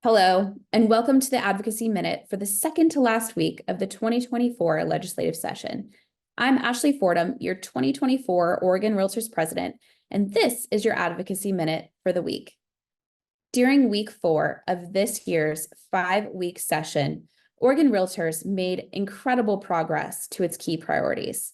Hello, and welcome to the Advocacy Minute for the second to last week of the 2024 legislative session. I'm Ashley Fordham, your 2024 Oregon Realtors President, and this is your Advocacy Minute for the week. During week 4 of this year's 5-week session, Oregon Realtors made incredible progress to its key priorities.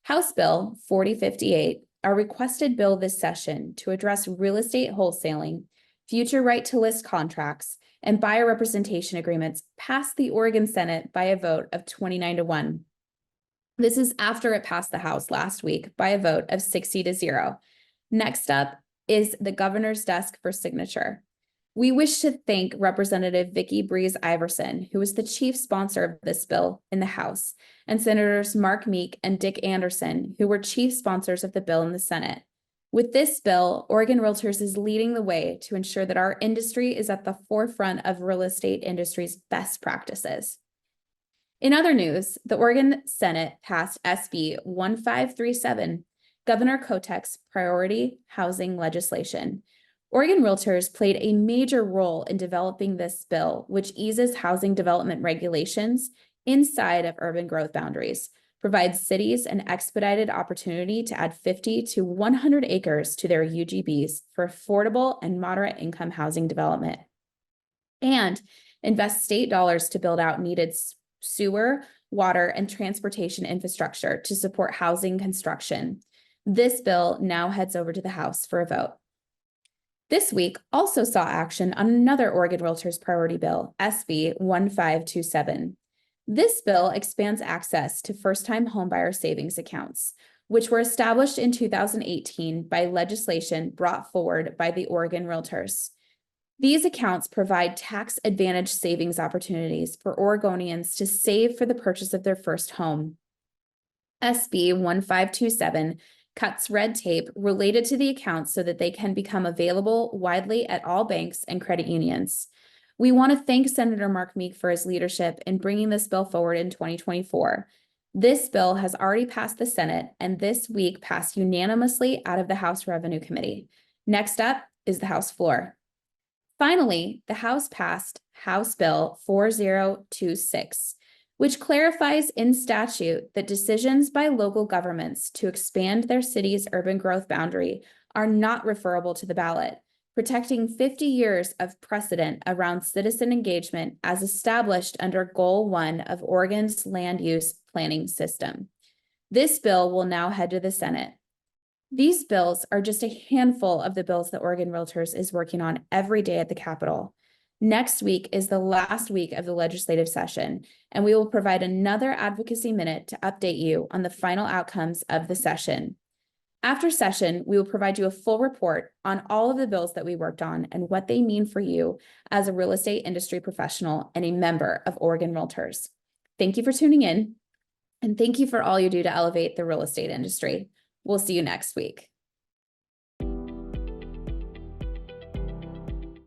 House Bill 4058, our requested bill this session to address real estate wholesaling, future right-to-list contracts, and buyer representation agreements passed the Oregon Senate by a vote of 29-1. This is after it passed the House last week by a vote of 60-0. Next up is the governor's desk for signature. We wish to thank Representative Vicki Breeze Iverson, who was the chief sponsor of this bill in the House, and Senators Mark Meek and Dick Anderson, who were chief sponsors of the bill in the Senate. With this bill, Oregon Realtors is leading the way to ensure that our industry is at the forefront of real estate industry's best practices. In other news, the Oregon Senate passed SB 1537, Governor Kotek's priority housing legislation. Oregon Realtors played a major role in developing this bill, which eases housing development regulations inside of urban growth boundaries, provides cities an expedited opportunity to add 50 to 100 acres to their UGBs for affordable and moderate income housing development, and invest state dollars to build out needed sewer, water, and transportation infrastructure to support housing construction. This bill now heads over to the House for a vote. This week also saw action on another Oregon Realtors priority bill, SB 1527. This bill expands access to First Time Homebuyer savings accounts, which were established in 2018 by legislation brought forward by the Oregon Realtors. These accounts provide tax advantage savings opportunities for Oregonians to save for the purchase of their first home. SB 1527 cuts red tape related to the accounts so that they can become available widely at all banks and credit unions. We want to thank Senator Mark Meek for his leadership in bringing this bill forward in 2024. This bill has already passed the Senate and this week passed unanimously out of the House Revenue Committee. Next up is the House floor. Finally, the House passed House Bill 4026, which clarifies in statute that decisions by local governments to expand their city's urban growth boundary are not referable to the ballot, protecting 50 years of precedent around citizen engagement as established under Goal 1 of Oregon's land use planning system. This bill will now head to the Senate. These bills are just a handful of the bills that Oregon Realtors is working on every day at the Capitol. Next week is the last week of the legislative session, and we will provide another Advocacy Minute to update you on the final outcomes of the session. After session, we will provide you a full report on all of the bills that we worked on and what they mean for you as a real estate industry professional and a member of Oregon Realtors. Thank you for tuning in, and thank you for all you do to elevate the real estate industry. We'll see you next week.